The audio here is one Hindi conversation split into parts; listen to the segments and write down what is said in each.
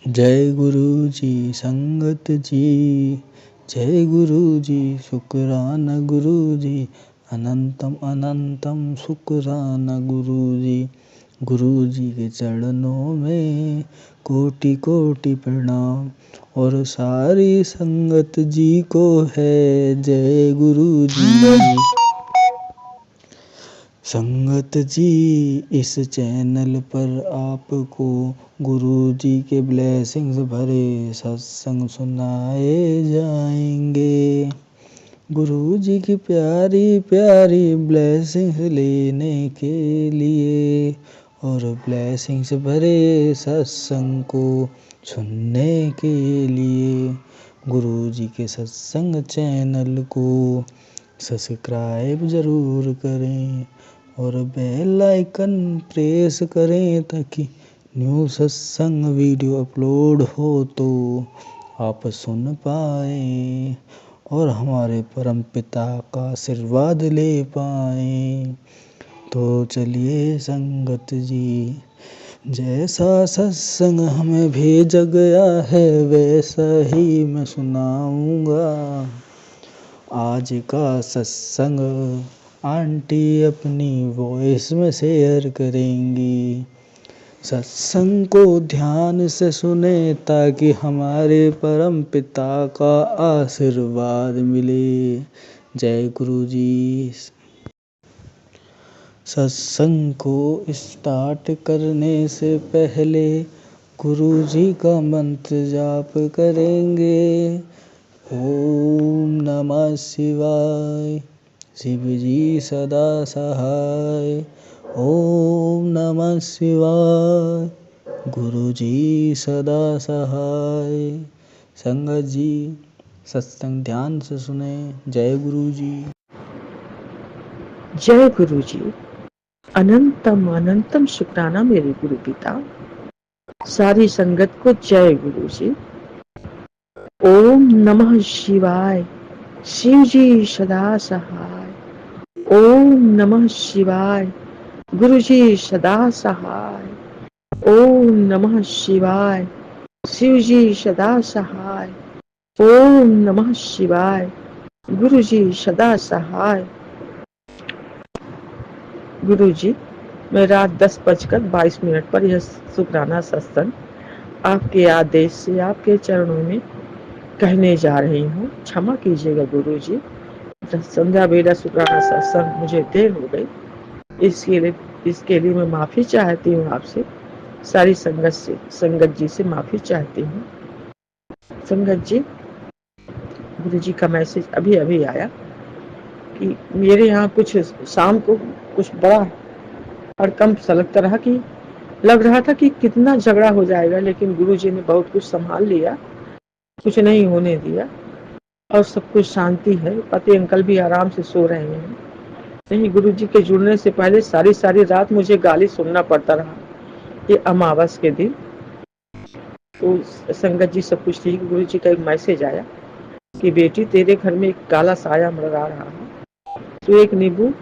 जय गुरु जी संगत जी, जय गुरु जी शुक्राना गुरु जी, अनंतम अनंतम शुक्राना गुरु जी। गुरु जी के चरणों में कोटि कोटि प्रणाम, और सारी संगत जी को है जय गुरु जी। संगत जी, इस चैनल पर आपको गुरु जी के ब्लेसिंग्स भरे सत्संग सुनाए जाएंगे। गुरु जी की प्यारी प्यारी ब्लेसिंग्स लेने के लिए और ब्लेसिंग्स भरे सत्संग को सुनने के लिए गुरु जी के सत्संग चैनल को सब्सक्राइब ज़रूर करें और बेल आइकन प्रेस करें, ताकि न्यू सत्संग वीडियो अपलोड हो तो आप सुन पाएँ और हमारे परम पिता का आशीर्वाद ले पाएँ। तो चलिए संगत जी, जैसा सत्संग हमें भेजा गया है वैसा ही मैं सुनाऊंगा। आज का सत्संग आंटी अपनी वॉइस में शेयर करेंगी। सत्संग को ध्यान से सुने ताकि हमारे परम पिता का आशीर्वाद मिले। जय गुरु जी। सत्संग को स्टार्ट करने से पहले गुरु जी का मंत्र जाप करेंगे। ओम नमः शिवाय, शिव जी सदा सहाय। ओम नमः शिवाय, गुरु जी सदा सहाय। संगत जी, सत्संग ध्यान से सुने। जय गुरु जी। जय गुरु जी। अनंतम अनंतम शुक्राना मेरे गुरु पिता। सारी संगत को जय गुरु जी। ओम नमः शिवाय, शिव जी सदा सहाय। ओम नमः शिवाय, गुरु जी सदा सहाय। ओम नमः शिवाय, शिव जी सदा सहाय। ओम नमः शिवाय, गुरु जी सदा सहाय। गुरु जी, मैं रात 10:22 पर यह शुक्राना सत्संग आपके आदेश से आपके चरणों में कहने जा रही हूँ। क्षमा कीजिएगा गुरु जी, संध्या बेला शुक्राना सत्संग मुझे देर हो गई, इसके लिए मैं माफी चाहती हूँ आपसे। सारी संगत जी से माफी चाहती हूँ। संगत जी, गुरु जी का मैसेज अभी अभी आया कि मेरे यहाँ कुछ शाम को कुछ बड़ा हड़कंप सा लग रहा था कि कितना झगड़ा हो जाएगा, लेकिन गुरुजी ने बहुत कुछ संभाल लिया, कुछ नहीं होने दिया और सब कुछ शांति है। पति अंकल भी आराम से सो रहे हैं। नहीं, गुरुजी के जुड़ने से पहले सारी रात मुझे गाली सुनना पड़ता रहा, ये अमावस के दिन। तो संगत जी सब कुछ ठीक। गुरुजी का एक मैसेज आया कि बेटी तेरे घर में एक काला साया मंडरा रहा है, तो एक नींबू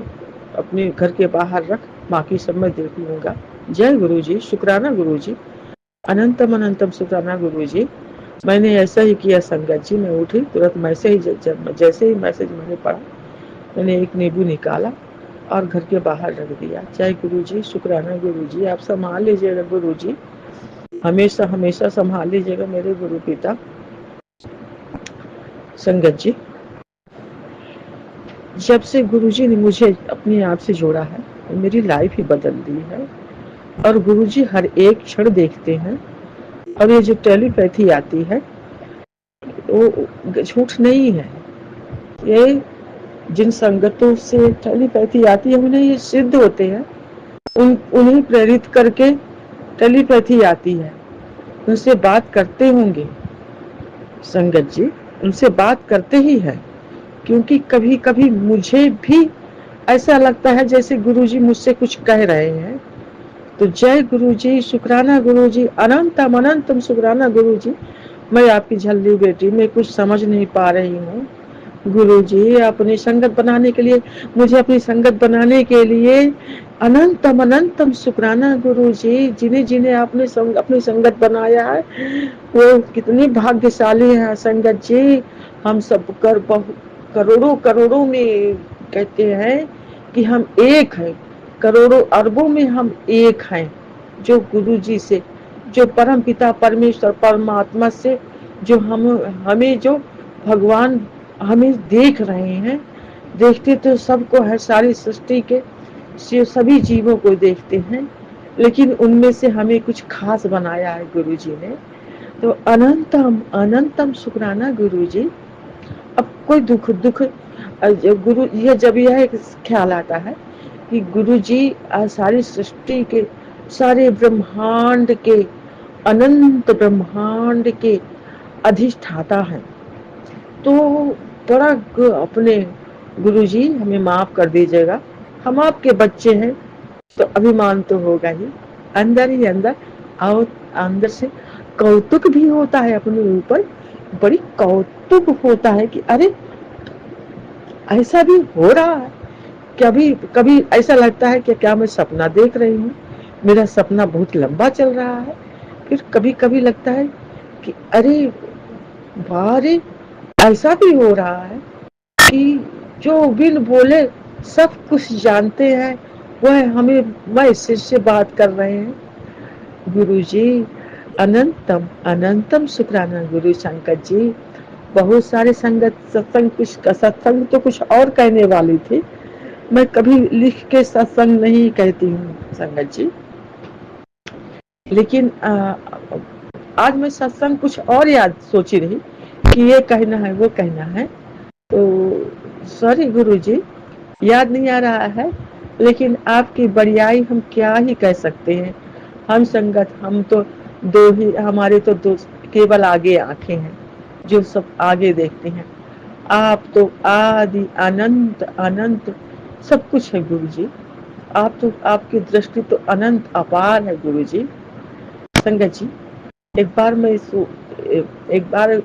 अपने घर के बाहर रख, बाकी सब मैं देख लूंगा। जय गुरु जी, शुक्राना गुरु जी, अनंतम अनंतम शुक्राना गुरु जी। मैंने ऐसा ही किया संगत जी। मैं उठी तुरंत, जैसे ही मैसेज मैंने पढ़ा, मैंने एक नींबू निकाला और घर के बाहर रख दिया। जय गुरु जी, शुक्राना गुरु जी। आप संभाल लीजिएगा गुरु जी, हमेशा हमेशा संभाल लीजिएगा मेरे गुरु पिता। संगत जी, जब से गुरुजी ने मुझे अपने आप से जोड़ा है, मेरी लाइफ ही बदल दी है। और गुरुजी हर एक क्षण देखते हैं। और ये जो टेलीपैथी आती है वो झूठ नहीं है। ये जिन संगतों से टेलीपैथी आती है, उन्हें ये सिद्ध होते हैं, उन्हें प्रेरित करके टेलीपैथी आती है। उनसे बात करते होंगे संगत जी, उनसे बात करते ही है, क्योंकि कभी कभी मुझे भी ऐसा लगता है जैसे गुरुजी मुझसे कुछ कह रहे हैं। तो जय गुरु जी, शुक्राना गुरु जी, अनंतम अनंतम शुक्राना गुरु जी। मैं आपकी झल्ली बेटी, मैं कुछ समझ नहीं पा रही हूँ। गुरुजी अपनी संगत बनाने के लिए, मुझे अपनी संगत बनाने के लिए अनंतम अनंतम शुक्राना गुरुजी। जिन्हें जिन्हें आपने अपनी संगत बनाया है वो कितनी भाग्यशाली है संगत जी। हम सब करोड़ों करोड़ों में कहते हैं कि हम एक हैं, करोड़ों अरबों में हम एक हैं, जो गुरुजी से, जो परम पिता परमेश्वर परमात्मा से, जो हमें जो भगवान हमें देख रहे हैं। देखते तो सबको है, सारी सृष्टि के सभी जीवों को देखते हैं, लेकिन उनमें से हमें कुछ खास बनाया है गुरुजी ने। तो अनंतम अनंतम शुक्राना गुरुजी। अब कोई दुख दुख गुरु ये जब यह ख्याल आता है कि गुरुजी सारी सृष्टि के, सारे ब्रह्मांड के, अनंत ब्रह्मांड के अधिष्ठाता हैं, तो बड़ा अपने गुरुजी हमें माफ कर दीजिएगा, हम आपके बच्चे हैं तो अभिमान तो होगा ही अंदर। और अंदर से कौतुक भी होता है अपने ऊपर, बड़ी कौतुक होता है कि अरे ऐसा भी हो रहा है। कभी कभी ऐसा लगता है कि क्या मैं सपना देख रही हूँ, मेरा सपना बहुत लंबा चल रहा है। फिर कभी कभी लगता है कि अरे बारे ऐसा भी हो रहा है कि जो बिन बोले सब कुछ जानते हैं वह हमें मैसेज से बात कर रहे हैं। गुरुजी अनंतम अनंतम शुक्राना गुरु शंकर जी। बहुत सारे सत्संग तो कुछ और कहने वाली थी, मैं कभी लिख के सत्संग नहीं कहती हूँ संगत जी, लेकिन आज मैं सत्संग कुछ और याद सोची रही कि ये कहना है वो कहना है, तो सॉरी गुरुजी याद नहीं आ रहा है। लेकिन आपकी बड़ियाई हम क्या ही कह सकते हैं। हम संगत, हम तो दो ही, हमारे तो दो केवल आगे आंखें हैं जो सब आगे देखते हैं। आप तो आदि अनंत अनंत सब कुछ है गुरुजी। आप तो, आपकी दृष्टि तो अनंत अपार है गुरुजी। संगत जी एक बार एक बार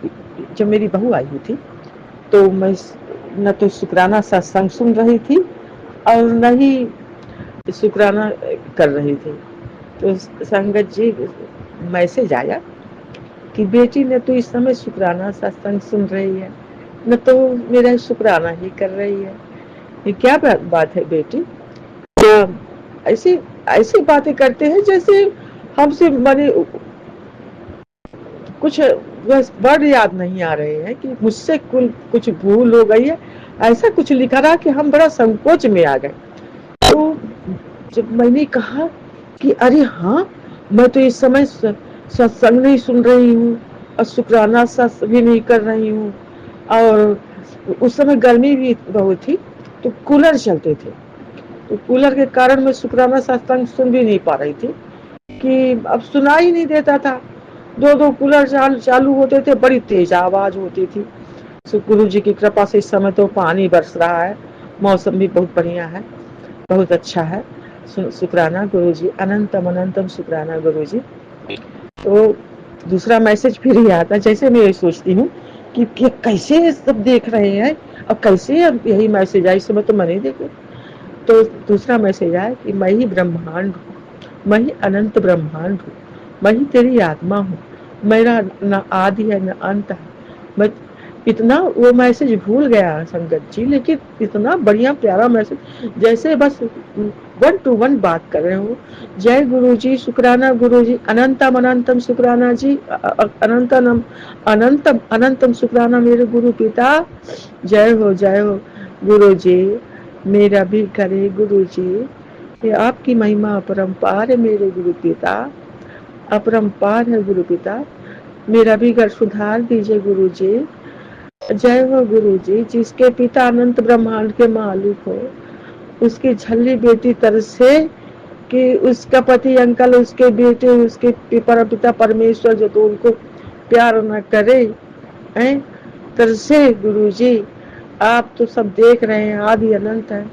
जब मेरी बहू आई हुई थी, तो मैं न तो शुक्राना सत्संग सुन रही थी और न ही शुक्राना कर रही थी। तो संगत जी मैसेज आया कि बेटी ने तो इस समय शुक्राना सत्संग सुन रही है, न तो मेरा शुक्राना ही कर रही है। ये क्या बात है बेटी? क्या ऐसी ऐसी बातें करते हैं जैसे हमसे माने कुछ बस वर्ड याद नहीं आ रहे हैं कि मुझसे कुछ भूल हो गई है, ऐसा कुछ लिखा रहा कि हम बड़ा संकोच में आ गए। तो जब मैंने कहा कि अरे हाँ, मैं तो इस समय सत्संग नहीं सुन रही हूँ और शुक्राना सत्संग भी नहीं कर रही हूँ, और उस समय गर्मी भी बहुत थी तो कूलर चलते थे, तो कूलर के कारण मैं शुक्राना सत्संग सुन भी नहीं पा रही थी कि अब सुना ही नहीं देता था। दो दो कूलर चालू होते थे, बड़ी तेज आवाज होती थी। गुरु जी की कृपा से इस समय तो पानी बरस रहा है, मौसम भी बहुत बढ़िया है, बहुत अच्छा है। शुक्राना गुरु जी, अनंतम अनंतम शुक्राना गुरु जी। तो दूसरा मैसेज फिर ही आता, जैसे मैं ये सोचती हूँ कि कैसे सब देख रहे हैं और कैसे अब यही मैसेज आया, इस समय तो मैं नहीं देखू। तो दूसरा मैसेज आया कि मैं ही ब्रह्मांड हूँ, मैं ही अनंत ब्रह्मांड हूँ, मैं ही तेरी आत्मा हूँ, मेरा न आदि है न अंत है। मैं इतना वो मैसेज भूल गया संगत जी, लेकिन इतना बढ़िया प्यारा मैसेज, जैसे बस 1 to 1 बात कर रहे हो। जय गुरु जी, शुक्राना गुरु जी, अनंतम अनंतम शुक्राना जी, अनंतम अनंतम अनंतम शुक्राना मेरे गुरु पिता। जय हो गुरु जी, मेरा भी करे गुरु जी, ये आपकी महिमा अपरंपार है मेरे गुरु पिता, अपरंपार है गुरु पिता, मेरा भी घर सुधार दीजिए गुरु जी। जय हो गुरु जी, जिसके पिता अनंत ब्रह्मांड के मालिक हो, उसकी झल्ली बेटी तरसे कि उसका पति अंकल, उसके बेटे, उसके पिता परमेश्वर जो तो उनको प्यार न करे, हैं तरसे गुरु जी। आप तो सब देख रहे हैं, आदि अनंत है।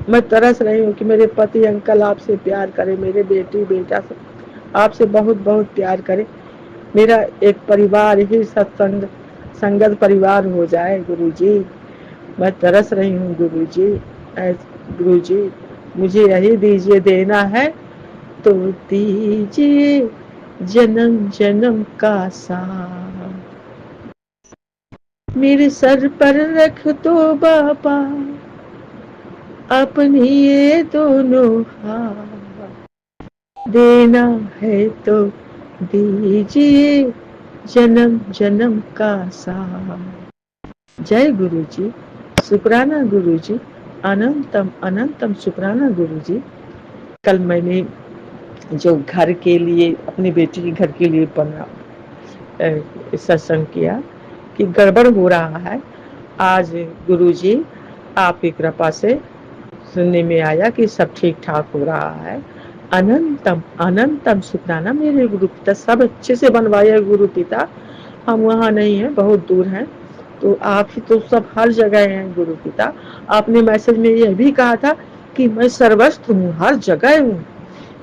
मैं तरस रही हूँ कि मेरे पति अंकल आपसे प्यार करे, मेरे बेटी बेटा सब आपसे बहुत बहुत प्यार करे, मेरा एक परिवार ही सत्संग संगत परिवार हो जाए गुरु जी। मैं तरस रही हूँ गुरुजी। गुरुजी मुझे यही दीजिए, देना है तो दीजिए जन्म जन्म का साथ, मेरे सर पर रख दो बाबा अपनी ये दोनों हाथ, देना है तो दीजिए जन्म जन्म का साथ। जय गुरुजी, शुक्राना गुरुजी, अनंतम अनंतम शुक्राना गुरुजी। कल मैंने जो घर के लिए, अपनी बेटी के घर के लिए बना सत्संग किया कि गड़बड़ हो रहा है। आज गुरुजी आपकी कृपा से सुनने में आया कि सब ठीक ठाक हो रहा है। अनंतम अनंतम शुक्राना मेरे गुरु पिता, सब अच्छे से बनवाए गुरु पिता। हम वहाँ नहीं हैं, बहुत दूर हैं, तो आप ही तो सब हर जगह हैं गुरु पिता। आपने मैसेज में यह भी कहा था कि मैं सर्वस्व हूँ, हर जगह हूँ।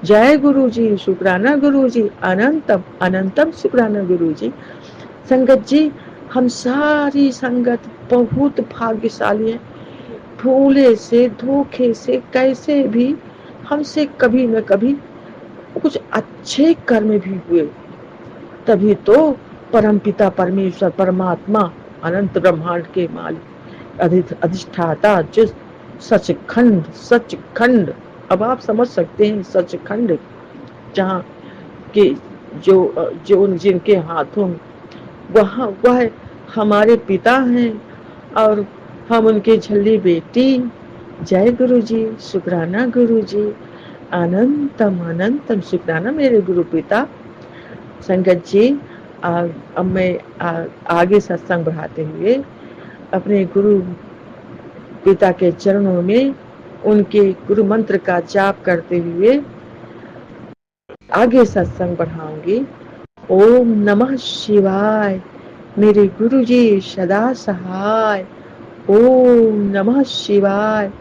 जय गुरु जी, शुक्राना गुरु जी, अनंतम अनंतम शुक्राना गुरु जी। संगत जी, हम सारी संगत बहुत भाग्यशाली है। भूले से, धोखे से, कैसे भी हमसे कभी न कभी कुछ अच्छे कर्म भी हुए, तभी तो परमपिता परमेश्वर परमात्मा अनंत ब्रह्मांड के मालिक अधिष्ठाता जो सचखंड, अब आप समझ सकते हैं सचखंड, जहाँ के जो जिनके हाथों वहाँ वह हमारे पिता हैं और हम उनके झल्ली बेटी। जय गुरु जी, शुक्राना गुरु जी, अनंतम अनंतम शुक्राना मेरे गुरु पिता। संगत जी, अब मैं आगे सत्संग बढ़ाते हुए अपने गुरु पिता के चरणों में उनके गुरु मंत्र का जाप करते हुए आगे सत्संग बढ़ाऊंगी। ओम नमः शिवाय, मेरे गुरु जी सदा सहाय। ओम नमः शिवाय,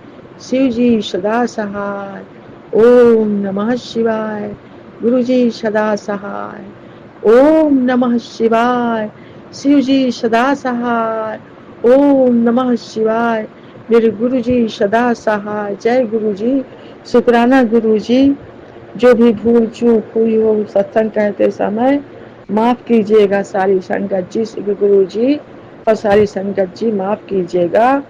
शिव जी सदा सहाय। ओम नमः शिवाय, गुरु जी सदा सहाय। ओम नमः शिवाय, शिव जी सदा सहाय। ओम नमः शिवाय, मेरे गुरु जी सदा सहाय। जय गुरु जी, शुक्राना गुरु जी। जो भी भूल चूक हुई हो सत्संग कहते समय माफ कीजिएगा सारी संगत जी, गुरु जी और सारी संगत जी माफ कीजिएगा।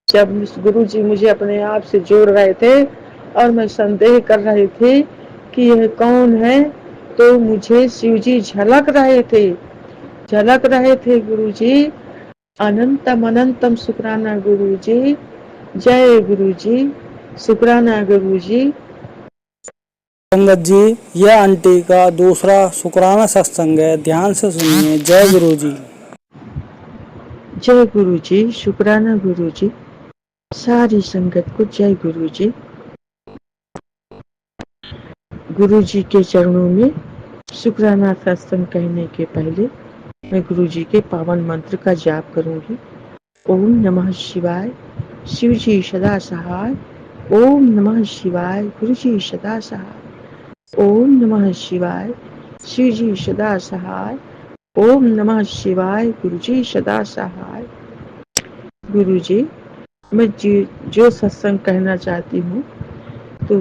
जब गुरु जी मुझे अपने आप से जोड़ रहे थे और मैं संदेह कर रही थी कि यह कौन है, तो मुझे शिव जी झलक रहे थे गुरु जी। अनंतम अनंतम शुक्राना गुरु जी। जय गुरु जी, शुक्राना गुरु जी। संगत जी, यह आंटी का दूसरा शुक्राना सत्संग है, ध्यान से सुनिए। जय गुरु जी। जय गुरु जी, शुक्राना गुरु जी, सारी संगत को जय गुरु जी। गुरु जी के चरणों में शुक्राना सत्संग कहने के पहले मैं गुरु जी के पावन मंत्र का जाप करूंगी। ओम नमः शिवाय, शिव जी सदा सहाय। ओम नमः शिवाय, गुरु जी सदा सहाय। ओम नमः शिवाय, शिव जी सदा सहाय। ओम नमः शिवाय, गुरु जी सदा सहाय। गुरु जी, मैं जो सत्संग कहना चाहती हूँ तो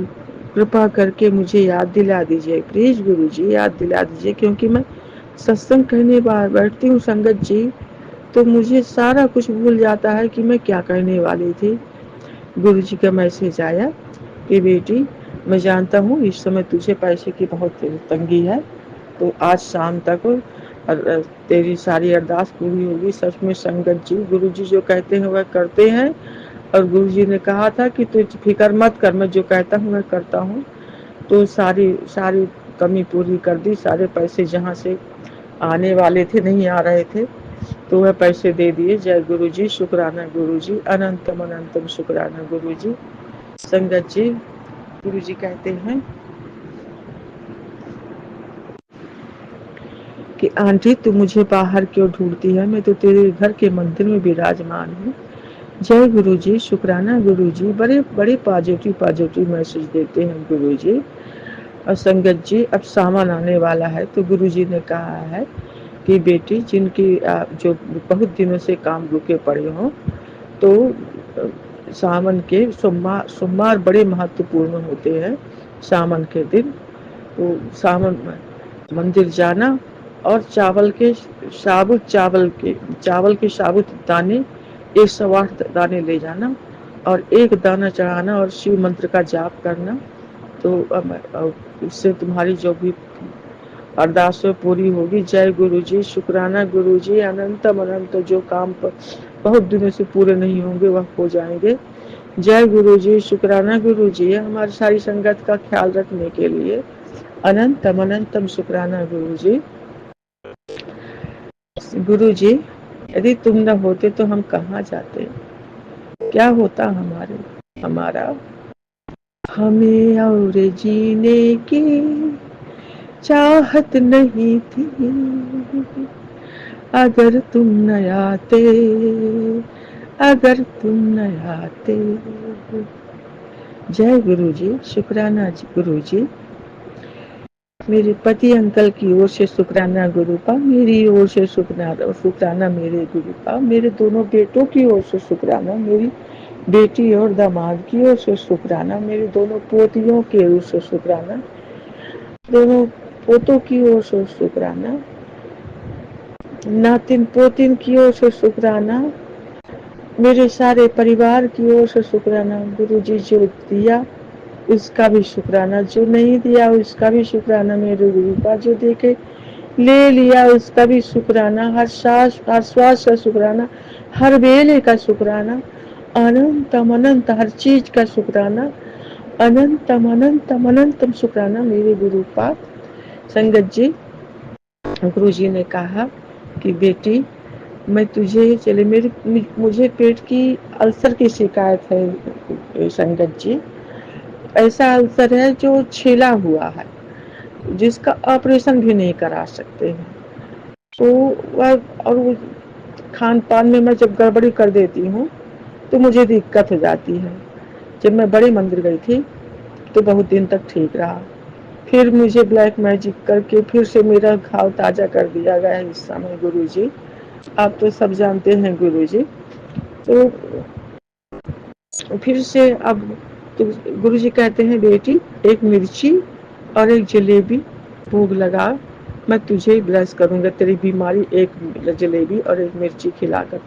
कृपा करके मुझे याद दिला दीजिए, प्लीज गुरु जी याद दिला दीजिए, क्योंकि मैं सत्संग कहने बैठती हूँ संगत जी तो मुझे सारा कुछ भूल जाता है कि मैं क्या कहने वाली थी। गुरु जी का मैसेज आया कि बेटी, मैं जानता हूँ इस समय तुझे पैसे की बहुत तंगी है, तो आज शाम तक तेरी सारी अरदास पूरी होगी। सच में संगत जी, गुरु जी जो कहते हैं वह करते हैं, और गुरु जी ने कहा था कि तू फिक्र मत कर, मैं जो कहता हूँ मैं करता हूँ। तो सारी सारी कमी पूरी कर दी, सारे पैसे जहाँ से आने वाले थे नहीं आ रहे थे तो वह पैसे दे दिए। जय गुरु जी, शुक्राना गुरु जी, अनंतम अनंतम शुक्राना गुरु जी। संगत जी, गुरु जी कहते हैं कि आंटी तू मुझे बाहर क्यों ढूंढती है, मैं तो तेरे घर के मंदिर में विराजमान हूँ। जय गुरु जी, शुक्राना गुरु जी। बड़े बड़े पॉजिटिव मैसेज देते हैं गुरु जी। और संगत जी, अब सामान आने वाला है तो गुरु जी ने कहा है कि बेटी, जिनकी जो बहुत दिनों से काम रुके पड़े हों तो सावन के सोमवार बड़े महत्वपूर्ण होते हैं। सावन के दिन तो सावन में मंदिर जाना और चावल के साबुत दाने 108 दाने ले जाना और एक दाना चढ़ाना और शिव मंत्र का जाप करना। तो इससे तुम्हारी जो भी अरदासें पूरी होगी। जय गुरु जी, शुक्राना गुरु जी, अनंतम अनंत जो काम पर बहुत दिनों से पूरे नहीं होंगे वह हो जाएंगे। जय गुरु जी, शुक्राना गुरु जी, हमारी सारी संगत का ख्याल रखने के लिए अनंतम अनंतम शुक्राना गुरु जी। गुरु जी, यदि तुम न होते तो हम कहाँ जाते, क्या होता हमारा। हमें और जीने की चाहत नहीं थी, अगर तुम न आते, अगर तुम न आते। जय गुरु जी, शुक्राना जी गुरु जी। मेरे पति अंकल की ओर से शुक्राना गुरुपा, मेरी ओर से शुक्राना मेरे गुरुपा, मेरे दोनों बेटों की ओर से शुक्राना, मेरी बेटी और दामाद की ओर से शुक्राना, मेरे दोनों पोतियों की ओर से शुक्राना, दोनों पोतों की ओर से शुक्राना, नातिन पोतिन की ओर से शुक्राना, मेरे सारे परिवार की ओर से शुक्राना। गुरु जी जो दिया उसका भी शुक्राना, जो नहीं दिया उसका भी शुक्राना मेरे गुरु का, जो देके ले लिया उसका भी शुक्राना, हर श्वास का शुक्राना, हर वेले का शुक्राना, अनंतम अनंत हर चीज का शुक्राना, अनंतम अनंतम अनंतम शुक्राना मेरे गुरु पाक। संगत जी, गुरु जी ने कहा कि बेटी मैं तुझे चले मुझे पेट की अल्सर की शिकायत है संगत जी। ऐसा अल्सर है जो छीला हुआ है, जिसका ऑपरेशन भी नहीं करा सकते हैं। तो और खान पान में मैं जब गड़बड़ी कर देती हूँ तो मुझे दिक्कत हो जाती है। जब मैं बड़े मंदिर गई थी तो बहुत दिन तक ठीक रहा, फिर मुझे ब्लैक मैजिक करके फिर से मेरा घाव ताजा कर दिया गया इस समय। गुरु जी आप तो सब जानते हैं गुरु जी। तो फिर से अब तो गुरु जी कहते हैं बेटी एक मिर्ची और एक जलेबी भोग लगा, मैं तुझे ब्लेस करूंगा, तेरी बीमारी एक जलेबी और एक मिर्ची खिलाकर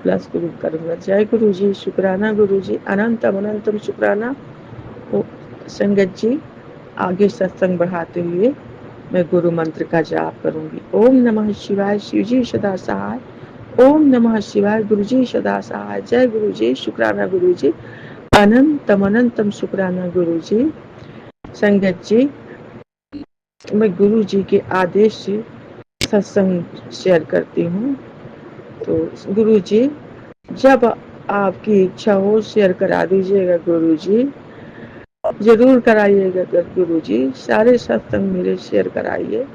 ब्लेस करूंगा। जय गुरु जी, शुक्राना गुरु जी, अनंतम अनंतम शुक्राना। संगत जी आगे सत्संग बढ़ाते हुए मैं गुरु मंत्र का जाप करूंगी। ओम नमः शिवाय, शिव जी सदा सहाय। ओम नमः शिवाय, गुरु जी सदा सहाय। जय गुरु जी, शुक्राना गुरु जी, अनंतम अनंतम शुक्राना गुरु जी। संगत जी मैं गुरु जी के आदेश से सत्संग शेयर करती हूँ। तो गुरु जी जब आपकी इच्छा हो शेयर करा दीजिएगा गुरु जी, जरूर कराइएगा गुरु जी, सारे सत्संग मेरे शेयर कराइए।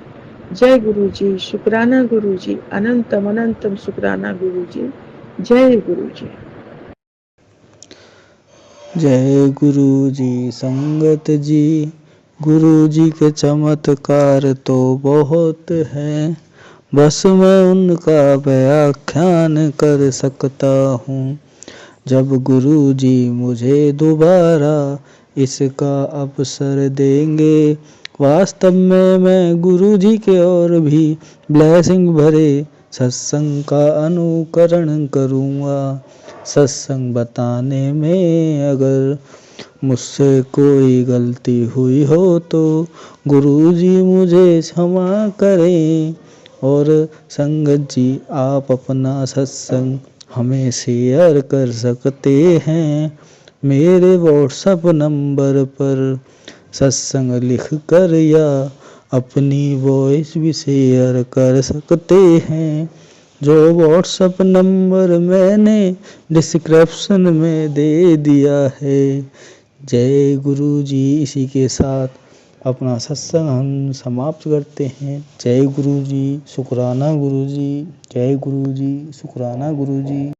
जय गुरु जी, शुक्राना गुरु जी, अनंतम अनंतम शुक्राना गुरु जी। जय गुरु जी। जय गुरु जी संगत जी, गुरु जी के चमत्कार तो बहुत हैं, बस मैं उनका व्याख्यान कर सकता हूँ। जब गुरु जी मुझे दोबारा इसका अवसर देंगे, वास्तव में मैं गुरु जी के और भी ब्लेसिंग भरे सत्संग का अनुकरण करूँगा। सत्संग बताने में अगर मुझसे कोई गलती हुई हो तो गुरु जी मुझे क्षमा करें। और संगत जी आप अपना सत्संग हमें शेयर कर सकते हैं, मेरे व्हाट्सएप नंबर पर सत्संग लिख कर या अपनी वॉइस भी शेयर कर सकते हैं, जो व्हाट्सएप नंबर मैंने डिस्क्रिप्शन में दे दिया है। जय गुरु जी। इसी के साथ अपना सत्संग हम समाप्त करते हैं। जय गुरु जी, शुक्राना गुरु जी, जय गुरु जी, शुक्राना गुरु जी।